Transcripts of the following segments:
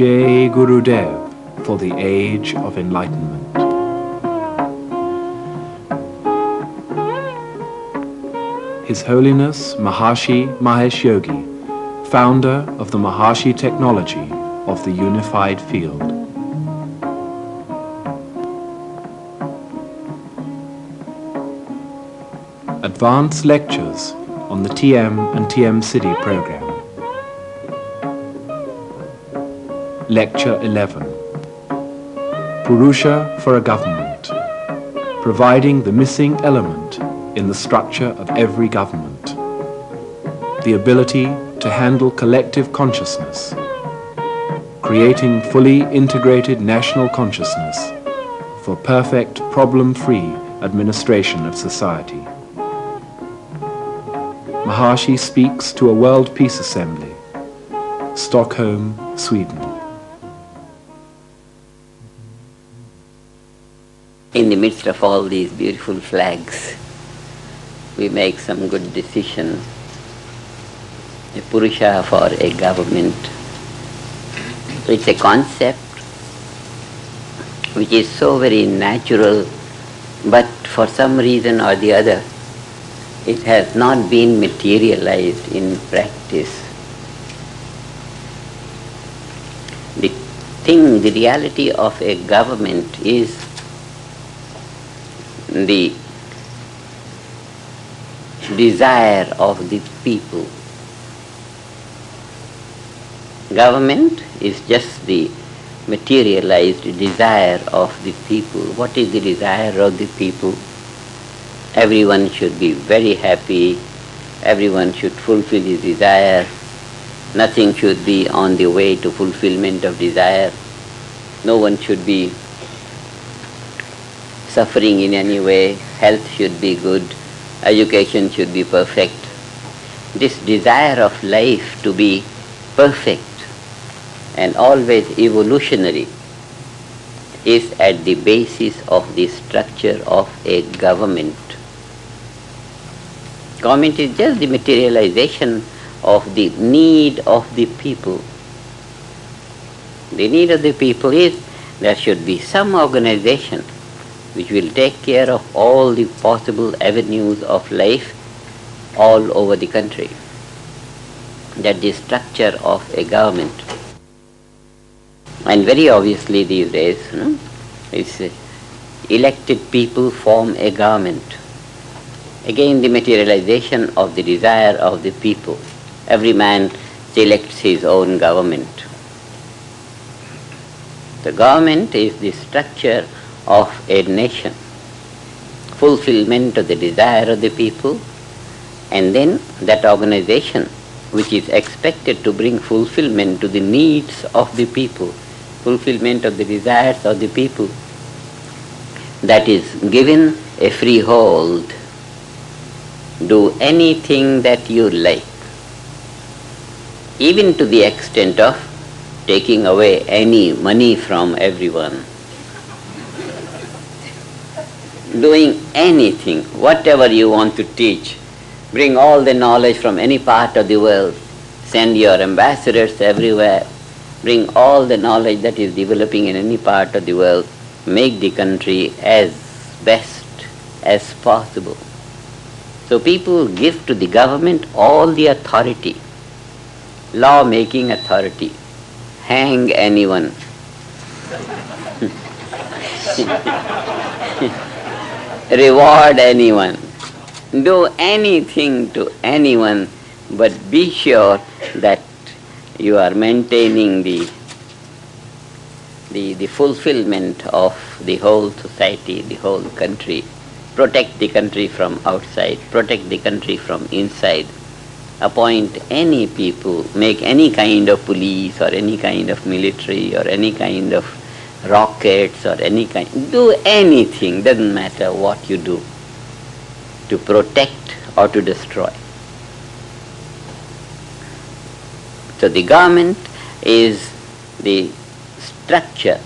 Jai Gurudev for the age of enlightenment. His Holiness Maharshi Mahesh Yogi, founder of the Maharshi technology of the unified field. Advanced lectures on the TM and TM City program. Lecture 11. Purusha for a government, providing the missing element in the structure of every government, the ability to handle collective consciousness, creating fully integrated national consciousness for perfect problem-free administration of society. Maharshi speaks to a World Peace Assembly, Stockholm, Sweden. In the midst of all these beautiful flags, we make some good decisions. A Purusha for a government. It's a concept which is so very natural, but for some reason or the other, it has not been materialized in practice. The reality of a government is the desire of the people. Government is just the materialized desire of the people. What is the desire of the people? Everyone should be very happy, everyone should fulfill his desire, nothing should be on the way to fulfillment of desire, no one should be suffering in any way, health should be good, education should be perfect. This desire of life to be perfect and always evolutionary is at the basis of the structure of a government. Government is just the materialization of the need of the people. The need of the people is there should be some organization which will take care of all the possible avenues of life all over the country. That's the structure of a government. And very obviously these days, it's elected people form a government. Again, the materialization of the desire of the people. Every man selects his own government. The government is the structure of a nation, fulfillment of the desire of the people, and then that organization which is expected to bring fulfillment to the needs of the people, fulfillment of the desires of the people, that is given a freehold. Do anything that you like, even to the extent of taking away any money from everyone. Doing anything, whatever you want to teach, bring all the knowledge from any part of the world, send your ambassadors everywhere, bring all the knowledge that is developing in any part of the world, make the country as best as possible. So people give to the government all the authority, law-making authority, hang anyone. Reward anyone, do anything to anyone, but be sure that you are maintaining the fulfillment of the whole society, the whole country. Protect the country from outside, protect the country from inside. Appoint any people, make any kind of police or any kind of military or any kind of rockets or any kind, do anything, doesn't matter what you do, to protect or to destroy. So the government is the structure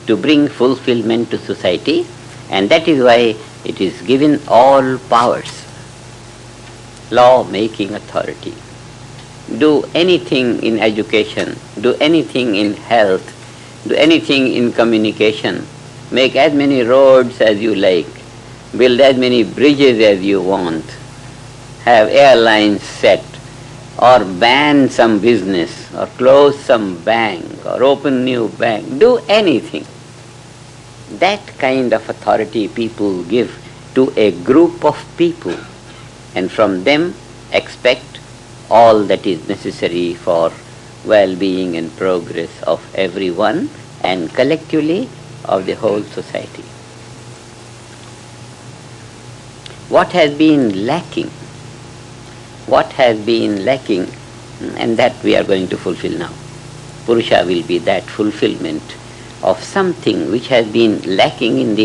to bring fulfillment to society, and that is why it is given all powers, law-making authority. do anything in education, do anything in health, do anything in communication, make as many roads as you like, build as many bridges as you want, have airlines set, or ban some business, or close some bank, or open new bank, do anything. That kind of authority people give to a group of people, and from them expect all that is necessary for well-being and progress of everyone and collectively of the whole society. What has been lacking? What has been lacking, and that we are going to fulfill now. Purusha will be that fulfillment of something which has been lacking in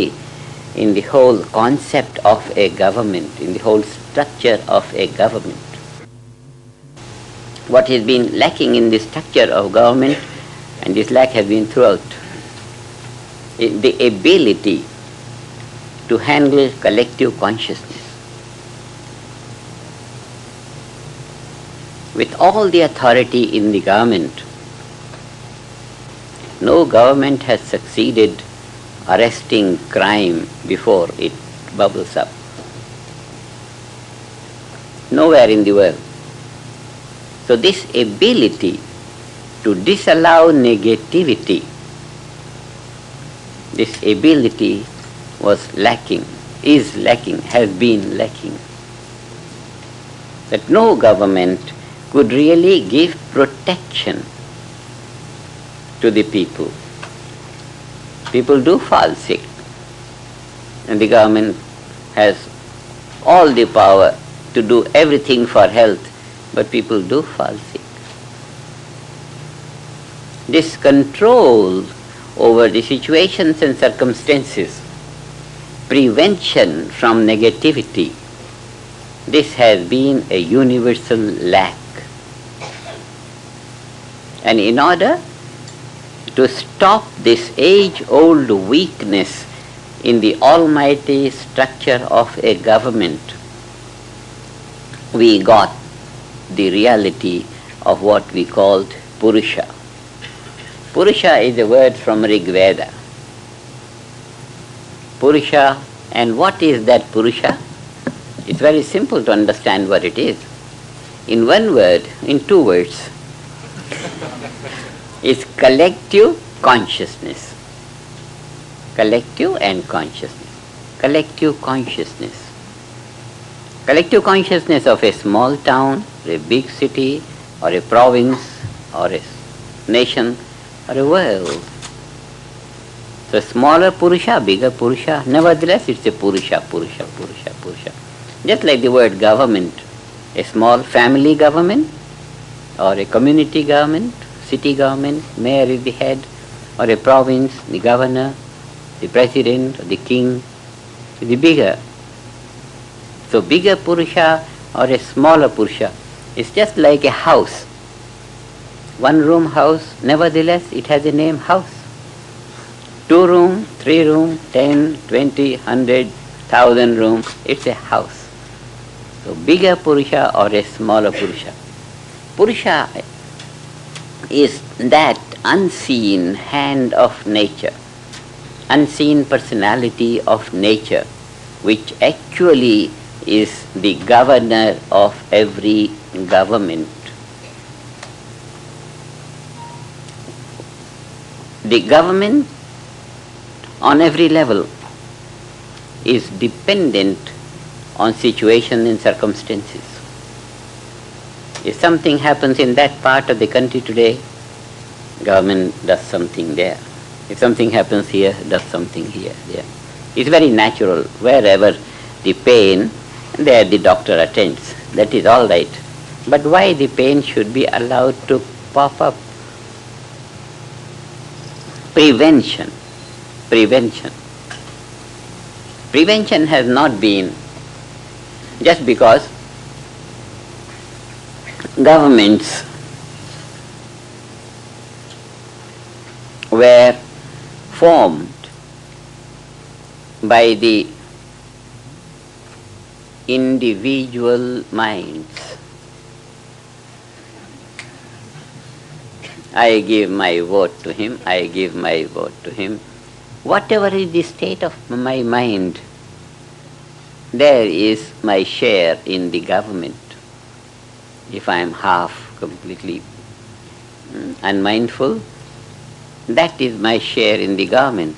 the whole concept of a government, in the whole structure of a government. What has been lacking in the structure of government, and this lack has been throughout, the ability to handle collective consciousness. With all the authority in the government, no government has succeeded arresting crime before it bubbles up. Nowhere in the world. So this ability to disallow negativity, this ability was lacking, is lacking, has been lacking. That no government could really give protection to the people. People do fall sick, and the government has all the power to do everything for health, but people do fall sick. This control over the situations and circumstances, prevention from negativity, this has been a universal lack. And in order to stop this age-old weakness in the almighty structure of a government, we got the reality of what we called Purusha. Purusha is a word from Rig Veda. Purusha, and what is that Purusha? It's very simple to understand what it is. In one word, in two words, it's collective consciousness. Collective and consciousness. Collective consciousness. Collective consciousness of a small town, or a big city, or a province, or a nation, or a world. So smaller Purusha, bigger Purusha, nevertheless it's a Purusha, Purusha, Purusha, Purusha. Just like the word government, a small family government, or a community government, city government, mayor is the head, or a province, the governor, the president, or the king, the bigger. So bigger Purusha or a smaller Purusha is just like a house. One room house, nevertheless it has a name house. 2 room, 3 room, 10, 20, 100, 1,000 room, it's a house. So bigger Purusha or a smaller Purusha. Purusha is that unseen hand of nature, unseen personality of nature, which actually is the governor of every government. The government on every level is dependent on situation and circumstances. If something happens in that part of the country today, government does something there. If something happens here, does something here, there. It's very natural. Wherever the pain, there the doctor attends. That is all right. But why the pain should be allowed to pop up? Prevention. Prevention. Prevention has not been just because governments were formed by the individual minds. I give my vote to him, I give my vote to him. Whatever is the state of my mind, there is my share in the government. If I am half completely unmindful, that is my share in the government.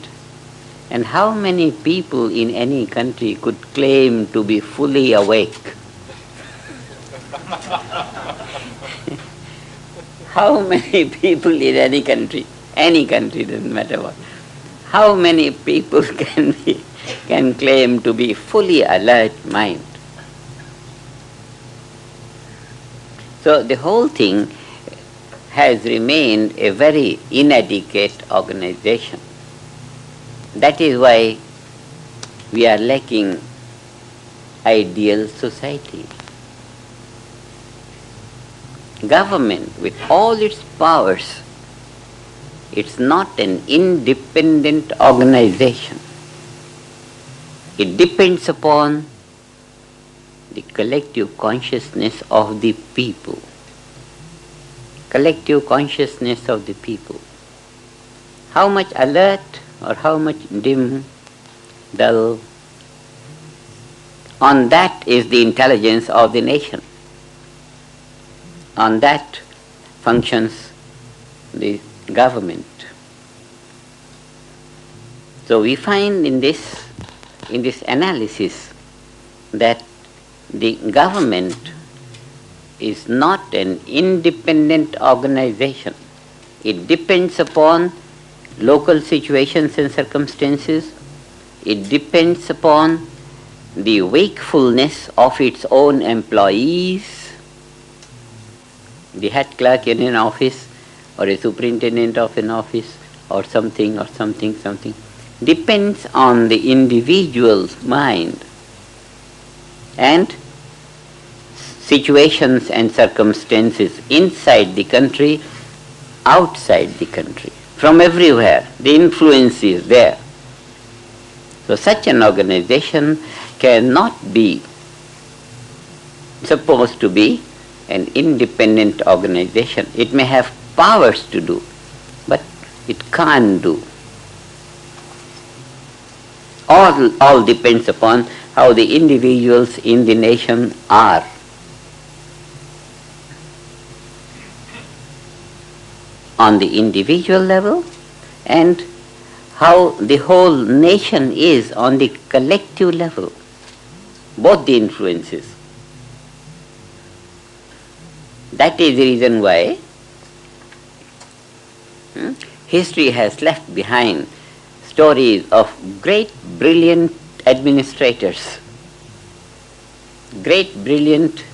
And how many people in any country could claim to be fully awake? How many people in any country, doesn't matter what, how many people can claim to be fully alert mind? So the whole thing has remained a very inadequate organization. That is why we are lacking ideal society. Government, with all its powers, it's not an independent organization. It depends upon the collective consciousness of the people. Collective consciousness of the people. How much alert or how much dim, dull, on that is the intelligence of the nation. On that functions the government. So we find in this analysis that the government is not an independent organization. It depends upon local situations and circumstances. It depends upon the wakefulness of its own employees. The head clerk in an office or a superintendent of an office or something depends on the individual's mind and situations and circumstances inside the country, outside the country, from everywhere. The influence is there. So such an organization cannot be supposed to be an independent organization. It may have powers to do, but it can't do. All depends upon how the individuals in the nation are. On the individual level, and how the whole nation is on the collective level, both the influences. That is the reason why history has left behind stories of great brilliant administrators, great brilliant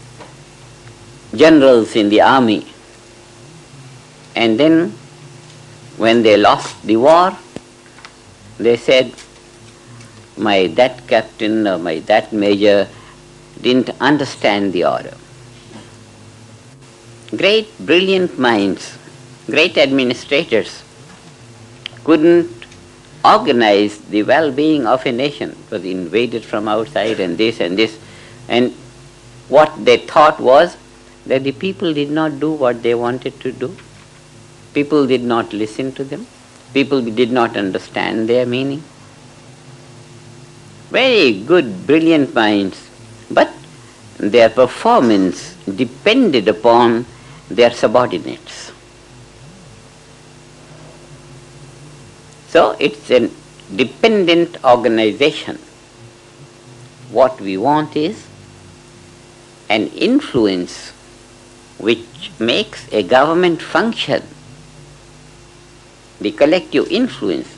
generals in the army, and then when they lost the war, they said, my that captain or my that major didn't understand the order. Great brilliant minds, great administrators couldn't organize the well-being of a nation. It was invaded from outside and this. And what they thought was that the people did not do what they wanted to do. People did not listen to them. People did not understand their meaning. Very good, brilliant minds, but their performance depended upon their subordinates. So it's a dependent organization. What we want is an influence which makes a government function. The collective influence,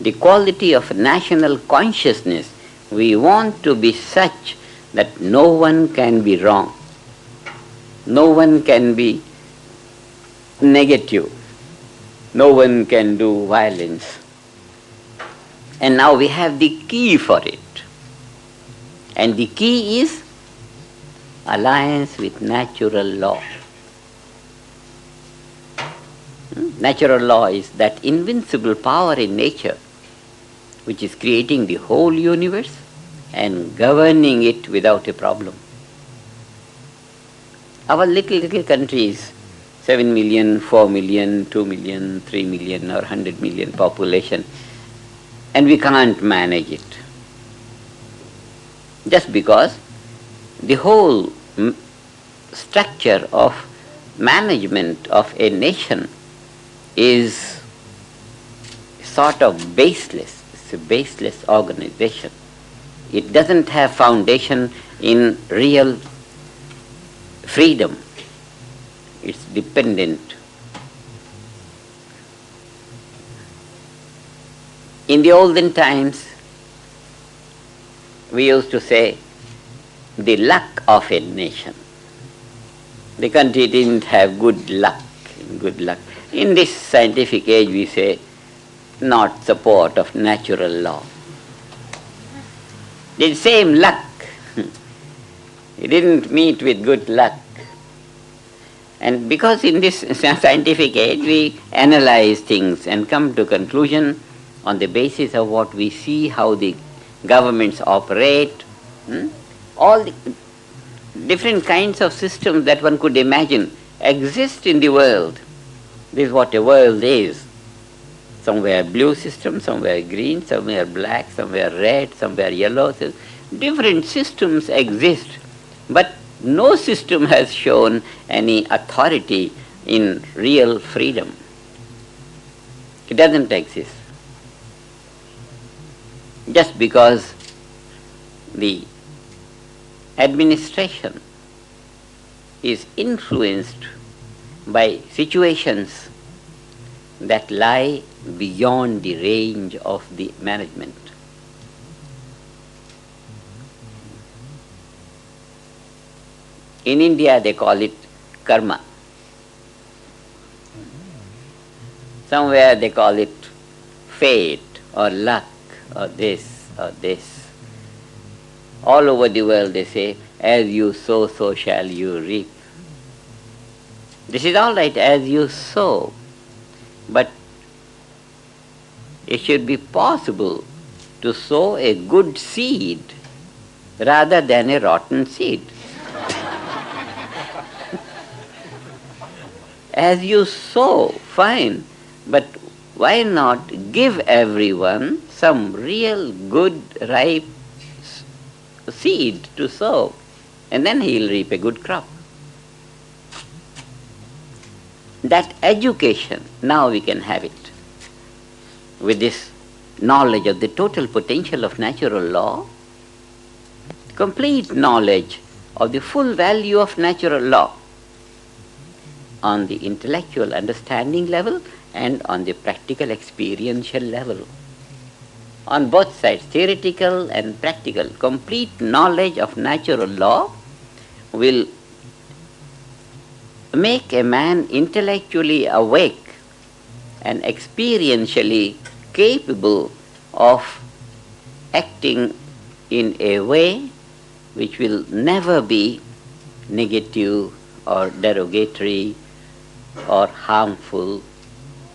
the quality of national consciousness, we want to be such that no one can be wrong. No one can be negative. No one can do violence. And now we have the key for it. And the key is alliance with natural law. Natural law is that invincible power in nature which is creating the whole universe and governing it without a problem. Our little countries 7 million, 4 million, 2 million, 3 million or 100 million population, and we can't manage it. Just because the whole structure of management of a nation is sort of baseless. It's a baseless organization. It doesn't have foundation in real freedom. It's dependent. In the olden times, we used to say the luck of a nation. The country didn't have good luck. In this scientific age, we say not support of natural law. The same luck. It didn't meet with good luck. And because in this scientific age we analyze things and come to conclusion on the basis of what we see, how the governments operate, all the different kinds of systems that one could imagine exist in the world. This is what a world is. Somewhere blue system, somewhere green, somewhere black, somewhere red, somewhere yellow. Different systems exist, but no system has shown any authority in real freedom. It doesn't exist. Just because the administration is influenced by situations that lie beyond the range of the management. In India they call it karma. Somewhere they call it fate or luck or this or this. All over the world they say, as you sow, so shall you reap. This is all right, as you sow, but it should be possible to sow a good seed rather than a rotten seed. As you sow, fine, but why not give everyone some real good ripe seed to sow, and then he'll reap a good crop. That education, now we can have it. With this knowledge of the total potential of natural law, complete knowledge of the full value of natural law on the intellectual understanding level and on the practical experiential level. On both sides, theoretical and practical, complete knowledge of natural law will make a man intellectually awake and experientially capable of acting in a way which will never be negative or derogatory or harmful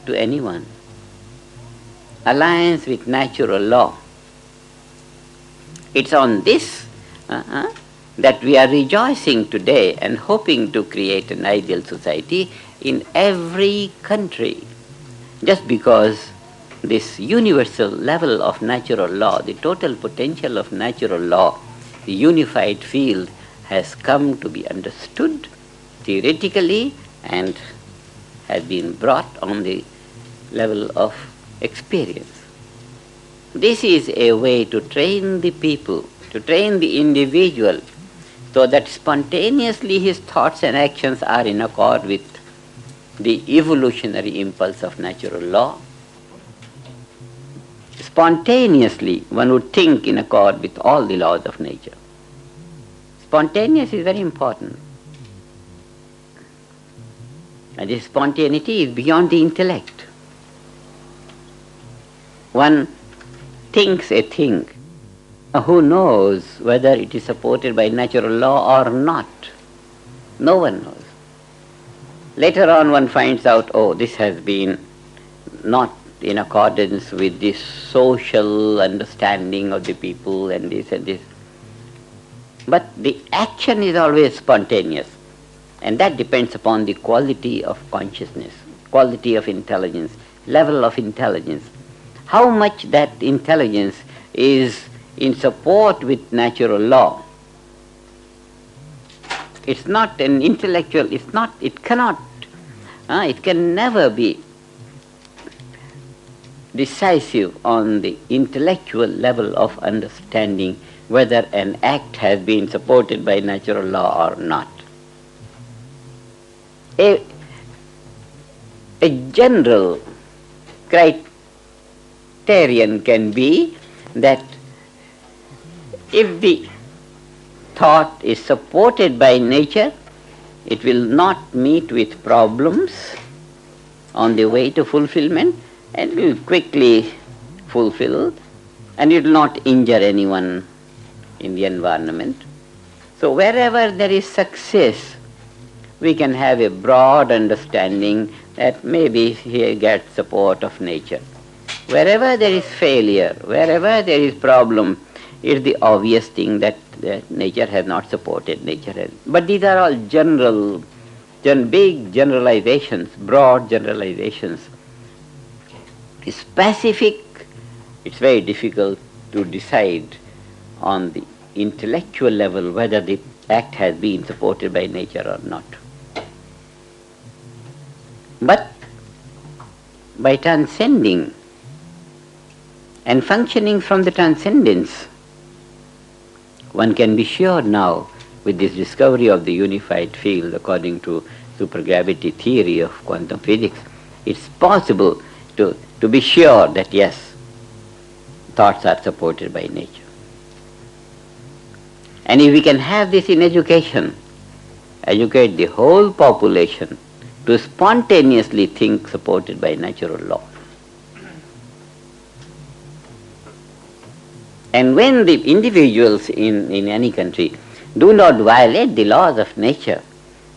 to anyone. Alliance with natural law. It's on this that we are rejoicing today and hoping to create an ideal society in every country. Just because this universal level of natural law, the total potential of natural law, the unified field has come to be understood theoretically and has been brought on the level of experience. This is a way to train the people, to train the individual, so that spontaneously his thoughts and actions are in accord with the evolutionary impulse of natural law. Spontaneously, one would think in accord with all the laws of nature. Spontaneous is very important. And this spontaneity is beyond the intellect. One thinks a thing. Who knows whether it is supported by natural law or not? No one knows. Later on one finds out, oh, this has been not in accordance with this social understanding of the people and this and this. But the action is always spontaneous. And that depends upon the quality of consciousness, quality of intelligence, level of intelligence. How much that intelligence is in support with natural law. It's not an intellectual, it can never be decisive on the intellectual level of understanding whether an act has been supported by natural law or not. A general criterion can be that if the thought is supported by nature, it will not meet with problems on the way to fulfillment, and will quickly fulfill, and it will not injure anyone in the environment. So wherever there is success, we can have a broad understanding that maybe he gets support of nature. Wherever there is failure, wherever there is problem, it's the obvious thing that nature has not supported, nature has. But these are all big generalizations, broad generalizations. Specific, it's very difficult to decide on the intellectual level whether the act has been supported by nature or not. But by transcending and functioning from the transcendence, one can be sure now, with this discovery of the unified field according to supergravity theory of quantum physics, it's possible to be sure that yes, thoughts are supported by nature. And if we can have this in education, educate the whole population to spontaneously think supported by natural law. And when the individuals in any country do not violate the laws of nature,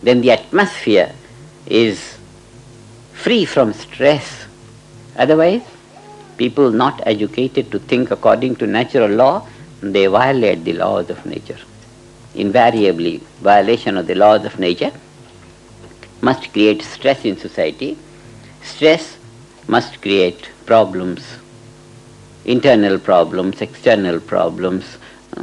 then the atmosphere is free from stress. Otherwise, people not educated to think according to natural law, they violate the laws of nature. Invariably, violation of the laws of nature must create stress in society. Stress must create problems, internal problems, external problems,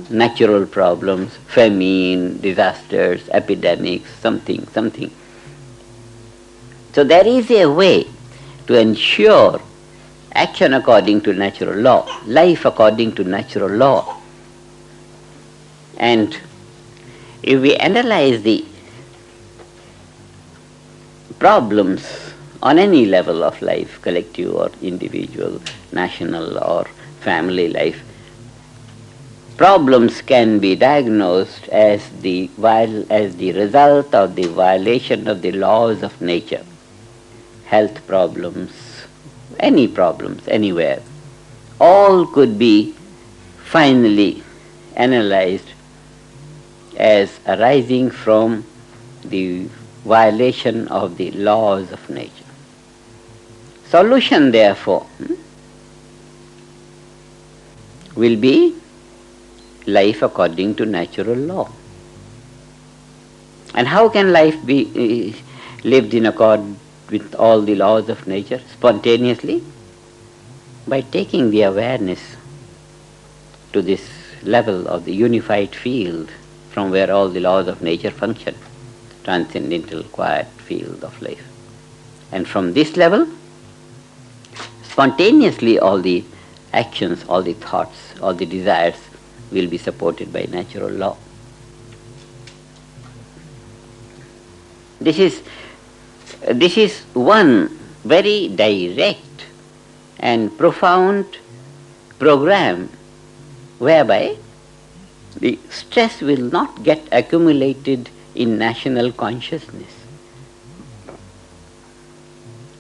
natural problems, famine, disasters, epidemics, something. So there is a way to ensure action according to natural law, life according to natural law. And if we analyze the problems on any level of life, collective or individual, national or family life, problems can be diagnosed as the result of the violation of the laws of nature. Health problems, any problems, anywhere, all could be finally analyzed as arising from the violation of the laws of nature. Solution, therefore, will be life according to natural law. And how can life be lived in accord with all the laws of nature spontaneously? By taking the awareness to this level of the unified field from where all the laws of nature function, transcendental quiet field of life. And from this level, spontaneously all the actions, all the thoughts, all the desires will be supported by natural law. This is one very direct and profound program whereby the stress will not get accumulated in national consciousness.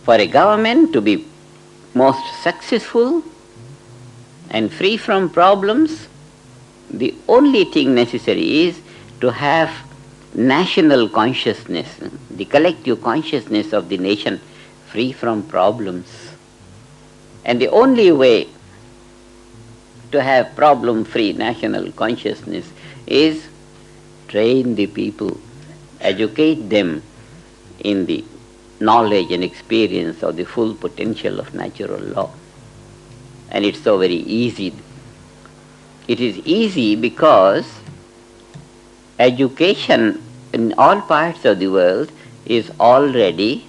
For a government to be most successful and free from problems, the only thing necessary is to have national consciousness, the collective consciousness of the nation free from problems. And the only way to have problem-free national consciousness is train the people educate them in the knowledge and experience of the full potential of natural law. And it's so very easy. It is easy because education in all parts of the world is already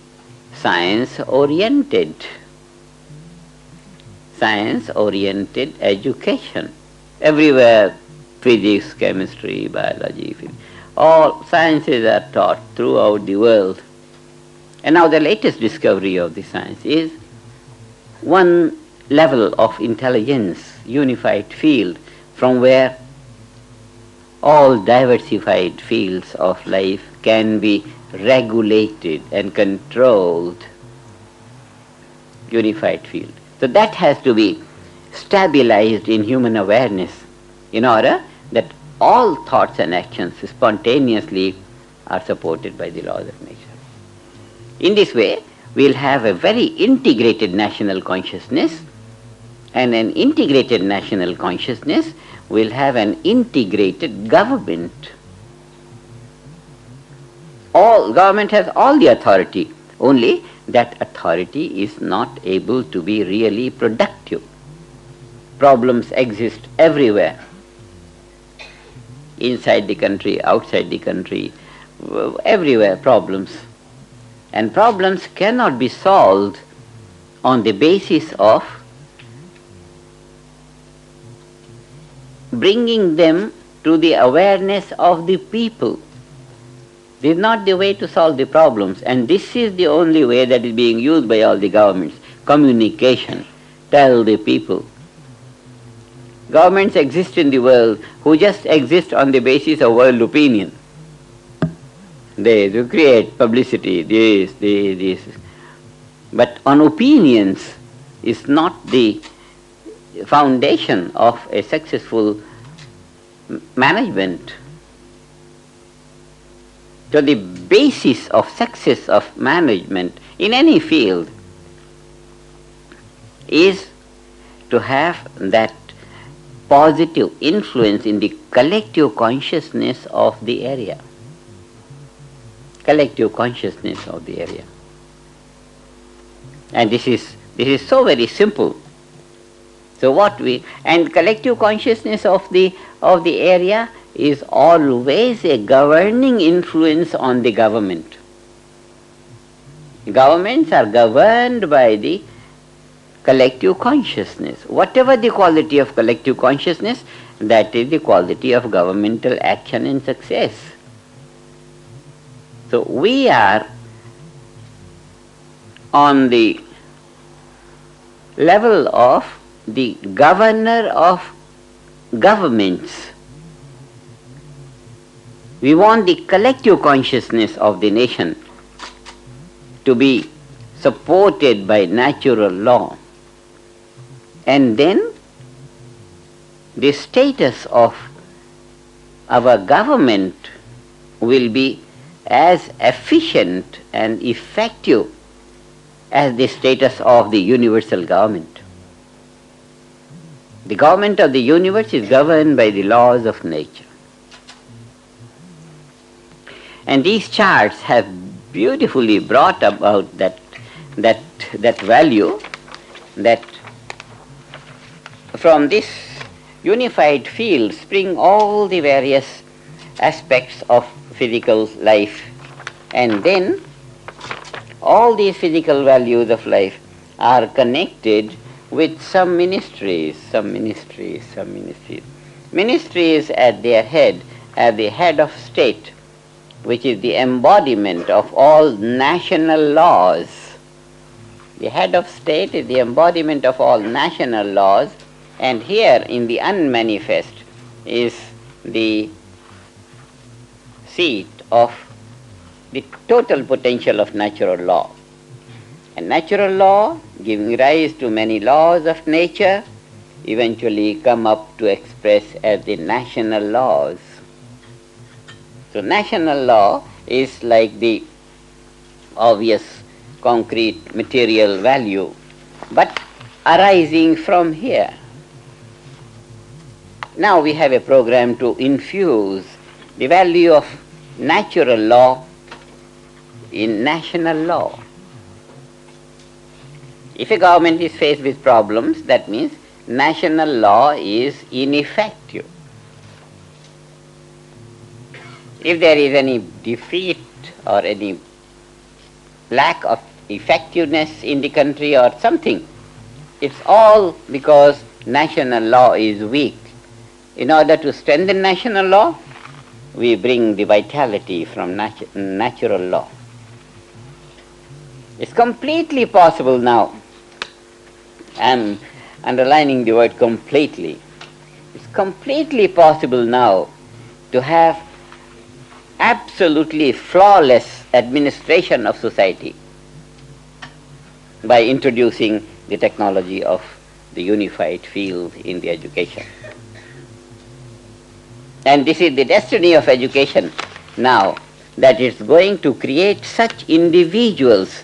science-oriented. Science-oriented education. Everywhere, physics, chemistry, biology, all sciences are taught throughout the world. And now the latest discovery of the science is one level of intelligence, unified field, from where all diversified fields of life can be regulated and controlled. Unified field. So that has to be stabilized in human awareness in order that all thoughts and actions spontaneously are supported by the laws of nature. In this way, we'll have a very integrated national consciousness, and an integrated national consciousness will have an integrated government. All government has all the authority, only that authority is not able to be really productive. Problems exist everywhere, inside the country, outside the country, everywhere problems. And problems cannot be solved on the basis of bringing them to the awareness of the people. This is not the way to solve the problems, and this is the only way that is being used by all the governments. Communication. Tell the people. Governments exist in the world who just exist on the basis of world opinion. They create publicity, this. But on opinions is not the foundation of a successful management. So the basis of success of management in any field is to have that positive influence in the collective consciousness of the area. Collective consciousness of the area. And this is so very simple. So and collective consciousness of the area is always a governing influence on the government. Governments are governed by the collective consciousness. Whatever the quality of collective consciousness, that is the quality of governmental action and success. So we are on the level of the governor of governments. We want the collective consciousness of the nation to be supported by natural law. And then the status of our government will be as efficient and effective as the status of the universal government. The government of the universe is governed by the laws of nature. And these charts have beautifully brought about that value, that from this unified field spring all the various aspects of physical life, and then all these physical values of life are connected with some ministries. Ministries at their head, at the head of state, which is the embodiment of all national laws. The head of state is the embodiment of all national laws, and here in the unmanifest is the seat of the total potential of natural law. And natural law, giving rise to many laws of nature, eventually come up to express as the national laws. So national law is like the obvious concrete material value, but arising from here. Now we have a program to infuse the value of natural law in national law. If a government is faced with problems, that means national law is ineffective. If there is any defeat or any lack of effectiveness in the country or something, it's all because national law is weak. In order to strengthen national law, we bring the vitality from natural law. It's completely possible now. I'm underlining the word completely. It's completely possible now to have absolutely flawless administration of society by introducing the technology of the unified field in the education. And this is the destiny of education now, that it's going to create such individuals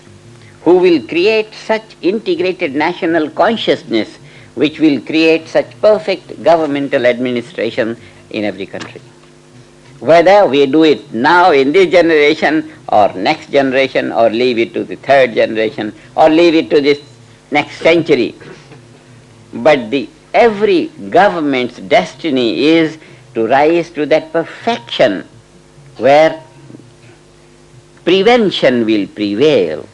who will create such integrated national consciousness which will create such perfect governmental administration in every country. Whether we do it now in this generation or next generation or leave it to the third generation or leave it to this next century, but every government's destiny is to rise to that perfection where prevention will prevail.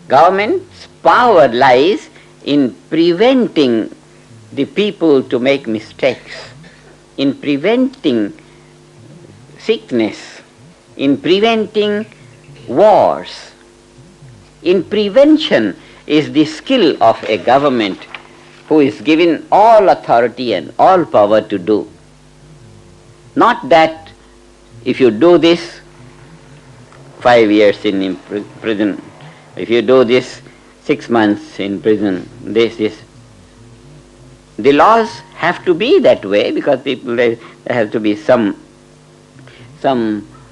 Government's power lies in preventing the people to make mistakes, in preventing sickness, in preventing wars. In prevention is the skill of a government who is given all authority and all power to do. Not that if you do this, 5 years in prison, if you do this, 6 months in prison, this. The laws have to be that way because there have to be some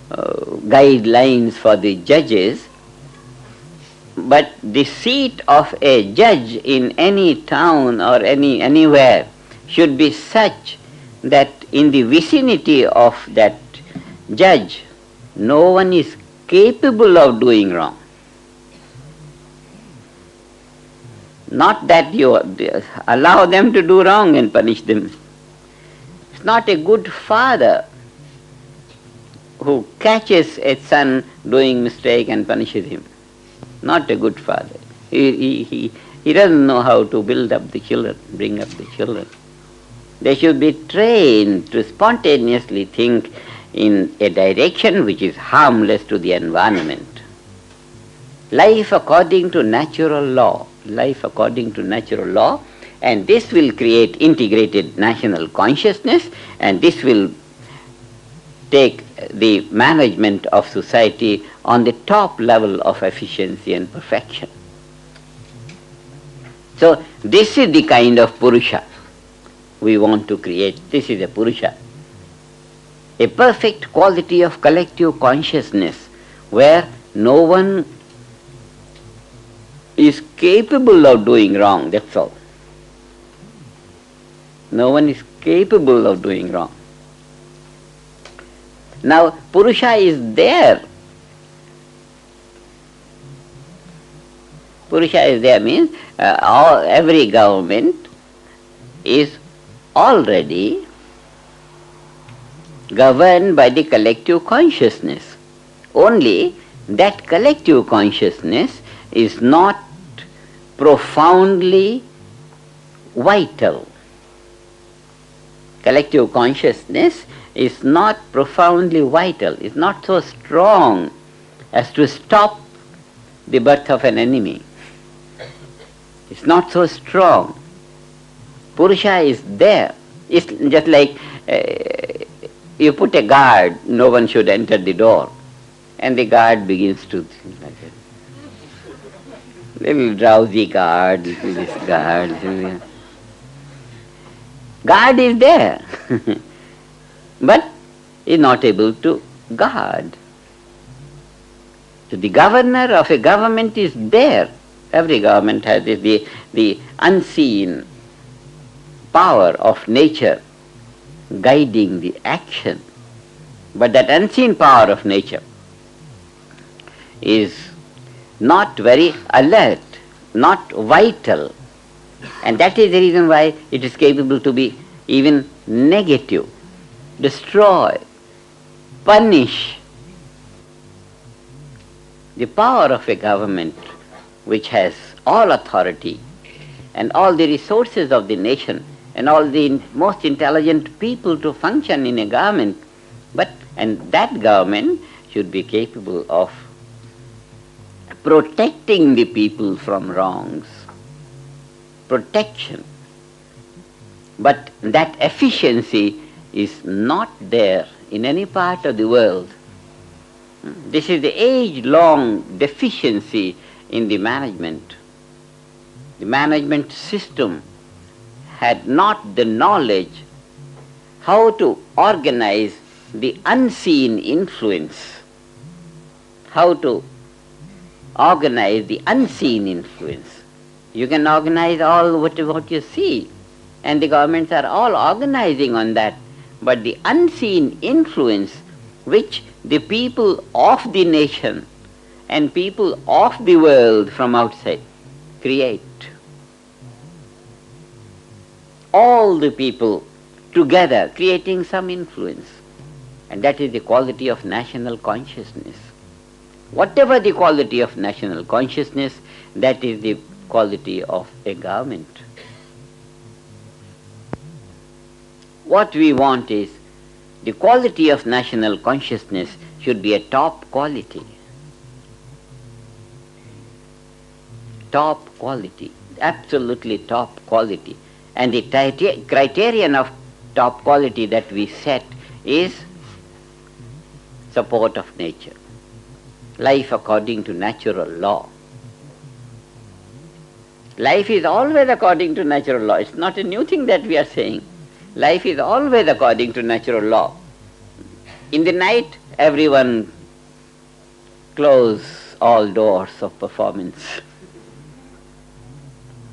guidelines for the judges. But the seat of a judge in any town or anywhere should be such that in the vicinity of that judge, no one is capable of doing wrong. Not that you allow them to do wrong and punish them. It's not a good father who catches a son doing mistake and punishes him. Not a good father. He doesn't know how to build up the children, bring up the children. They should be trained to spontaneously think in a direction which is harmless to the environment. Life according to natural law. Life according to natural law, and this will create integrated national consciousness, and this will take the management of society on the top level of efficiency and perfection. So this is the kind of Purusha we want to create. This is a Purusha, a perfect quality of collective consciousness where no one is capable of doing wrong, that's all. No one is capable of doing wrong. Now, Purusha is there. Purusha is there means every government is already governed by the collective consciousness. Only that collective consciousness is not profoundly vital. Collective consciousness is not profoundly vital, is not so strong as to stop the birth of an enemy. It's not so strong. Purusha is there. It's just like you put a guard, no one should enter the door, and the guard begins to think like that. Little drowsy guard, this guard. Guard is there, but is not able to guard. So the governor of a government is there. Every government has the unseen power of nature guiding the action. But that unseen power of nature is not very alert, not vital. And that is the reason why it is capable to be even negative, destroy, punish. The power of a government which has all authority and all the resources of the nation and all the most intelligent people to function in a government, and that government should be capable of protecting the people from wrongs, protection. But that efficiency is not there in any part of the world. This is the age-long deficiency in the management. The management system had not the knowledge how to organize the unseen influence, how to organize the unseen influence. You can organize all what you see, and the governments are all organizing on that, but the unseen influence which the people of the nation and people of the world from outside create. All the people together creating some influence, and that is the quality of national consciousness. Whatever the quality of national consciousness, that is the quality of a government. What we want is the quality of national consciousness should be a top quality. Top quality, absolutely top quality. And the criterion of top quality that we set is support of nature, life according to natural law. Life is always according to natural law. It's not a new thing that we are saying. Life is always according to natural law. In the night, everyone close all doors of performance.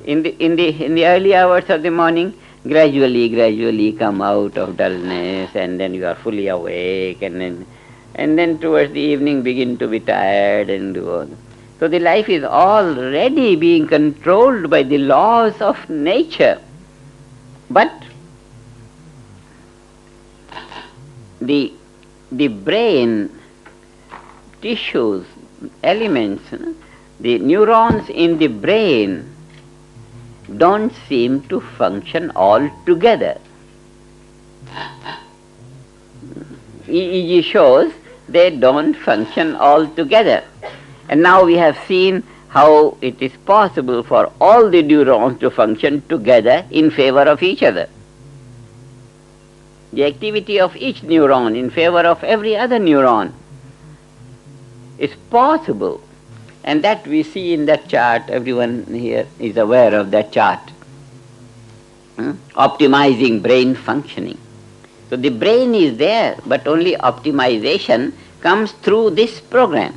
In the early hours of the morning, gradually come out of dullness, and then you are fully awake, and then towards the evening begin to be tired and do all. So the life is already being controlled by the laws of nature. But the brain, tissues, elements, the neurons in the brain don't seem to function all together. EEG shows they don't function all together. And now we have seen how it is possible for all the neurons to function together in favor of each other. The activity of each neuron in favor of every other neuron is possible. And that we see in that chart. Everyone here is aware of that chart. Optimizing brain functioning. So the brain is there, but only optimization comes through this program.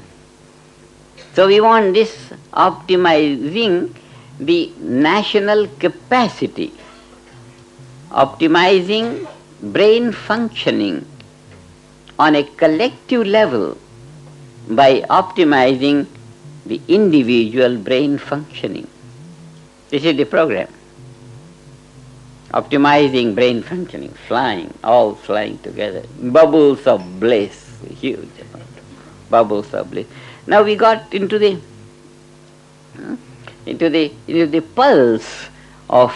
So we want this optimizing the national capacity, optimizing brain functioning on a collective level by optimizing the individual brain functioning. This is the program. Optimizing brain functioning, flying, all flying together. Bubbles of bliss, huge bubbles of bliss. Now we got into the pulse of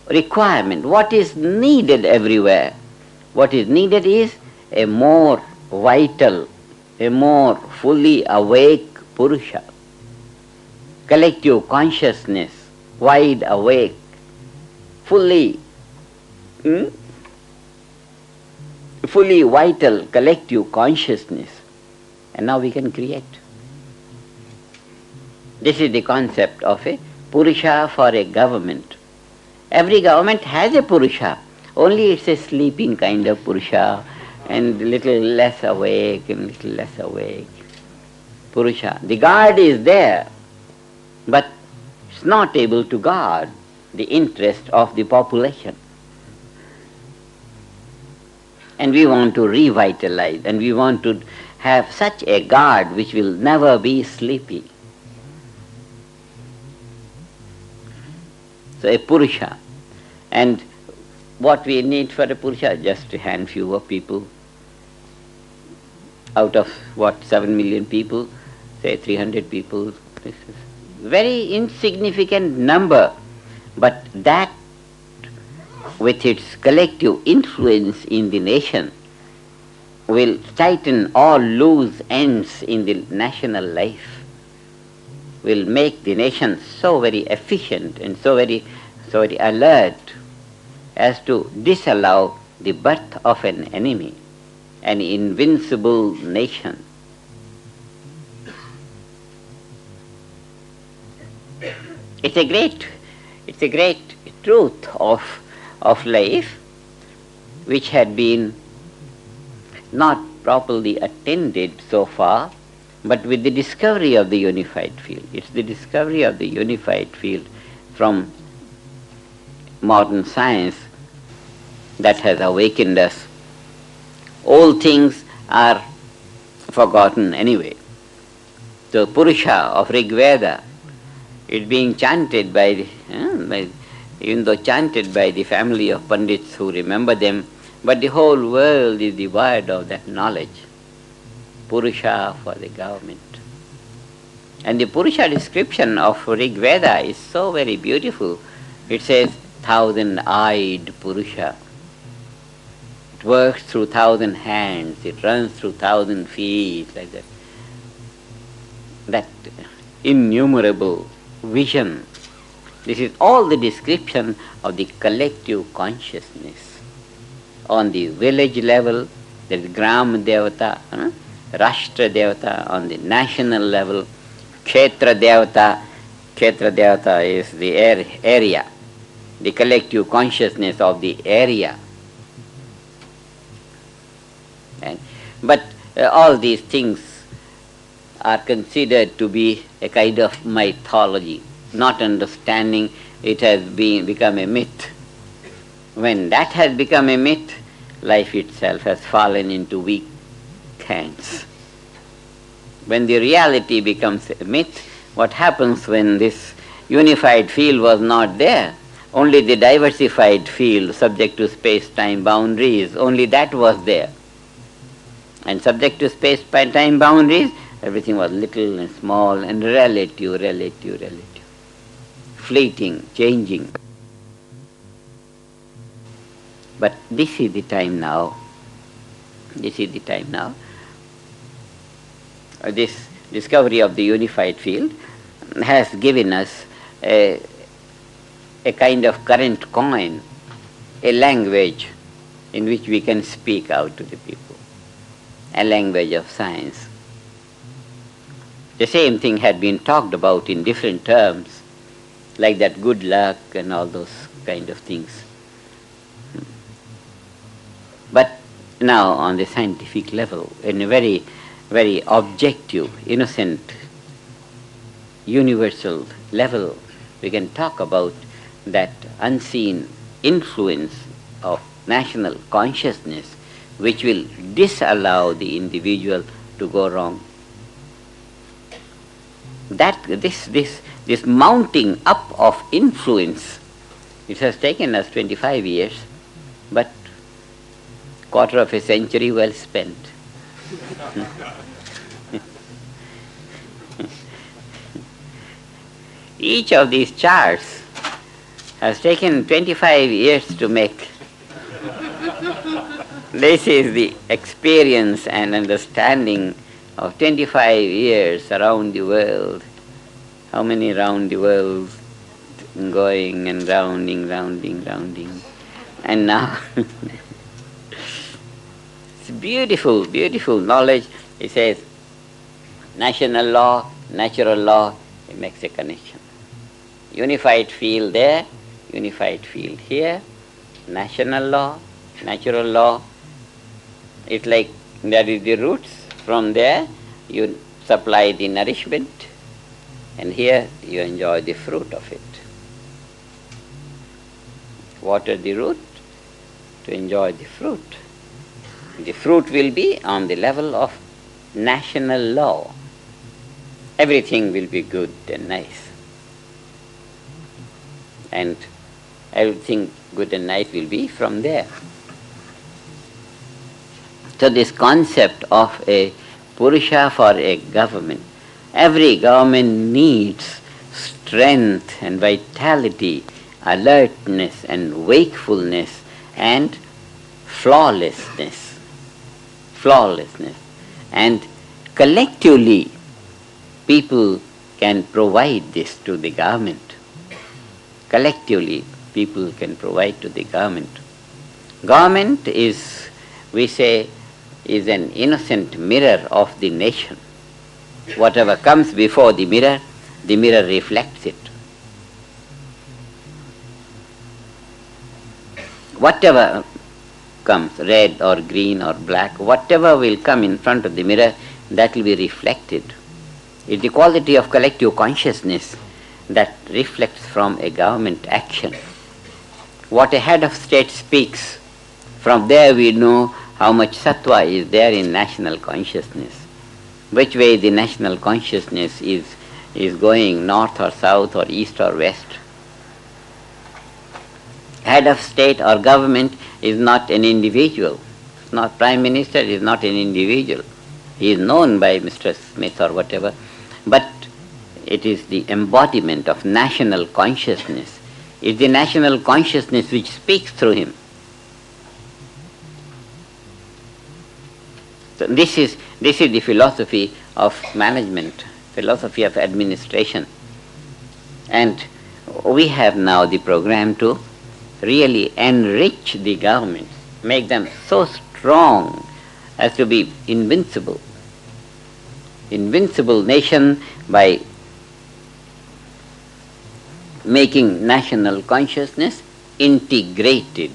requirement. What is needed everywhere? What is needed is a more vital, a more fully awake Purusha, collective consciousness, wide awake, fully vital collective consciousness. And now we can create. This is the concept of a Purusha for a government. Every government has a Purusha, only it's a sleeping kind of Purusha, and little less awake and little less awake. Purusha. The guard is there, but it's not able to guard the interest of the population. And we want to revitalize, and we want to have such a guard which will never be sleepy. So a Purusha. And what we need for a Purusha? Just a handful of people. Out of 7 million people, say 300 people. This is very insignificant number. But that, with its collective influence in the nation, will tighten all loose ends in the national life, will make the nation so very efficient and so very alert as to disallow the birth of an enemy, an invincible nation. It's a great truth of life which had been not properly attended so far, but with the discovery of the unified field. It's the discovery of the unified field from modern science that has awakened us. All things are forgotten anyway. The Purusha of Rig Veda is being chanted even though chanted by the family of Pandits who remember them, but the whole world is devoid of that knowledge. Purusha for the government. And the Purusha description of Rig Veda is so very beautiful. It says, 1,000-eyed Purusha. It works through 1,000 hands, it runs through 1,000 feet, like that. That innumerable vision. This is all the description of the collective consciousness. On the village level, there is Gram Devata, Rashtra Devata. On the national level, Kshetra Devata. Kshetra Devata is the area, the collective consciousness of the area. But all these things are considered to be a kind of mythology. Not understanding, it has become a myth. When that has become a myth, life itself has fallen into weak hands. When the reality becomes a myth, what happens when this unified field was not there? Only the diversified field, subject to space-time boundaries, only that was there. And subject to space-time boundaries, everything was little and small and relative. Fleeting, changing. But this is the time now. This discovery of the unified field has given us a kind of current coin, a language in which we can speak out to the people, a language of science. The same thing had been talked about in different terms, like that good luck and all those kind of things. But now on the scientific level, in a very, very objective, innocent, universal level, we can talk about that unseen influence of national consciousness which will disallow the individual to go wrong. That this mounting up of influence, it has taken us 25 years, but quarter of a century well spent. Each of these charts has taken 25 years to make. This is the experience and understanding of 25 years around the world. How many round the world, going and rounding. And now, it's beautiful knowledge. It says, national law, natural law, it makes a connection. Unified field there, unified field here, national law, natural law. It's like that is the roots. From there you supply the nourishment, and here you enjoy the fruit of it. Water the root to enjoy the fruit. The fruit will be on the level of national law. Everything will be good and nice. And everything good and nice will be from there. So this concept of a Purusha for a government, every government needs strength and vitality, alertness and wakefulness and flawlessness. And collectively people can provide this to the government. Collectively people can provide to the government. Government is, we say, is an innocent mirror of the nation. Whatever comes before the mirror reflects it. Whatever comes, red or green or black, whatever will come in front of the mirror, that will be reflected. It's the quality of collective consciousness that reflects from a government action. What a head of state speaks, from there we know how much sattva is there in national consciousness, which way the national consciousness is going, north or south or east or west. Head of state or government is not an individual. Not Prime Minister is not an individual. He is known by Mr. Smith or whatever, but it is the embodiment of national consciousness. It's the national consciousness which speaks through him. So this is the philosophy of management, philosophy of administration. And we have now the program to really enrich the government, make them so strong as to be invincible. Invincible nation by making national consciousness integrated.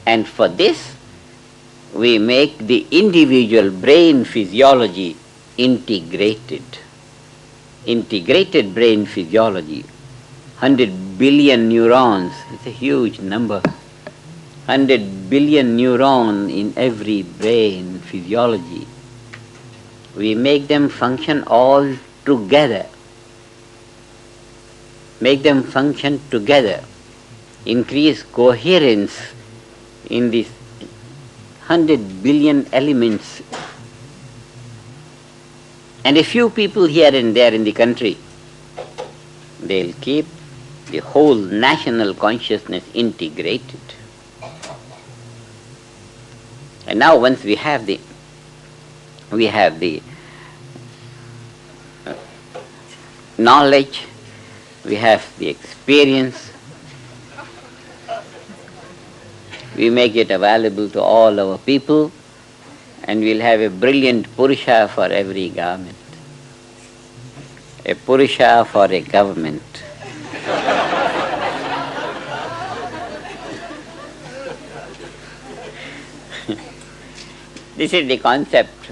And for this, we make the individual brain physiology integrated. Integrated brain physiology. 100 billion neurons, it's a huge number. 100 billion neurons in every brain physiology. We make them function all together. Make them function together. Increase coherence in these 100 billion elements. And a few people here and there in the country, they'll keep the whole national consciousness integrated. And now once we have the knowledge, we have the experience, we make it available to all our people, and we'll have a brilliant Purusha for every government. A Purusha for a government. This is the concept.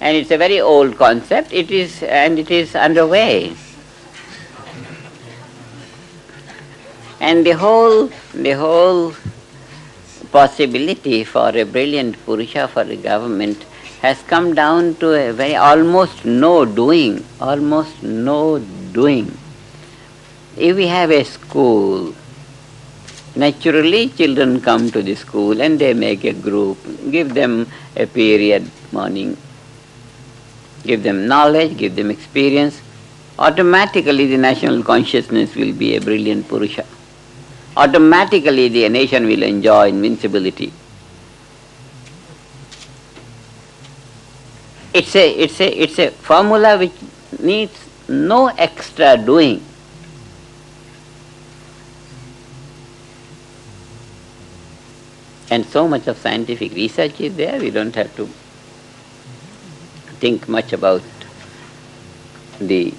And it's a very old concept. It is underway. And the whole possibility for a brilliant Purusha for a government has come down to a very almost no doing. If we have a school, naturally children come to the school and they make a group, give them a period, morning, give them knowledge, give them experience. Automatically the national consciousness will be a brilliant Purusha. Automatically the nation will enjoy invincibility. It's a formula which needs no extra doing. And so much of scientific research is there, we don't have to think much about the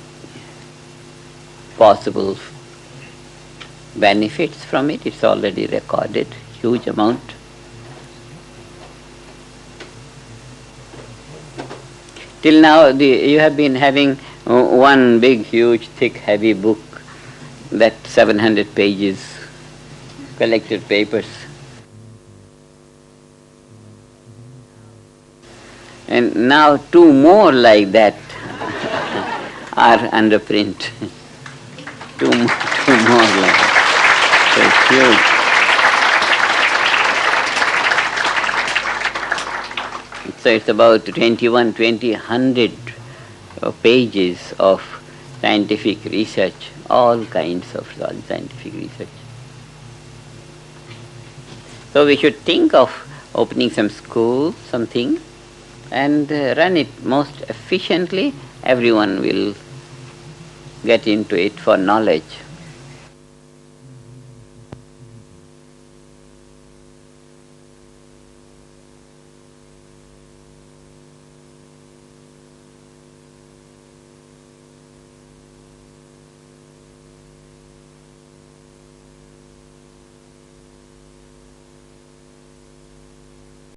possible benefits from it. It's already recorded, huge amount. Till now you have been having one big, huge, thick, heavy book, that 700 pages, collected papers. And now 2 more like that are under print. two more like that. So it's huge. So it's about 100 pages of scientific research, all kinds of scientific research. So we should think of opening some school, something, and run it most efficiently. Everyone will get into it for knowledge.